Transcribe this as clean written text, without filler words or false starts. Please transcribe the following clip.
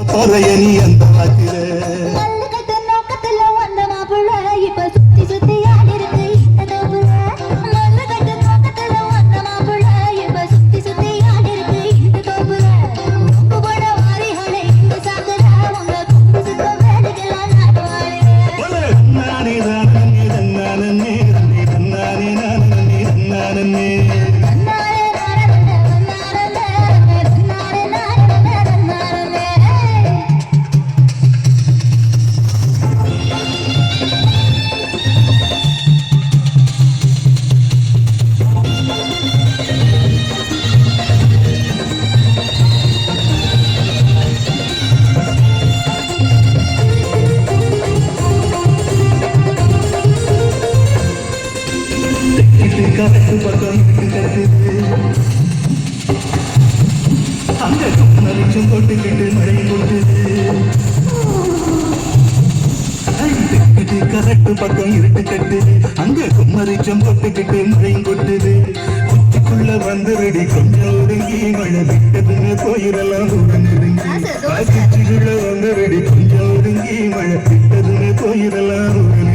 நீ அந்த வாக்குல கட்டு பக்கம் கட்டுது அங்க மறிச்சும் போட்டுக்கிட்டு மழை கொட்டுது கரெக்டு பக்கம் இருட்டு கட்டுது அங்க கும்மரிச்சம் போட்டுக்கிட்டு மழை கொட்டுது குச்சிக்குள்ள வந்துருடி கொஞ்சம் ஒதுங்கி மழை விட்டதுன்னு போயிடலாம் நெருங்கி குச்சிக்குள்ள வந்துருடி கொஞ்சம் ஒதுங்கி மழை விட்டதுன்னு போயிடலாம்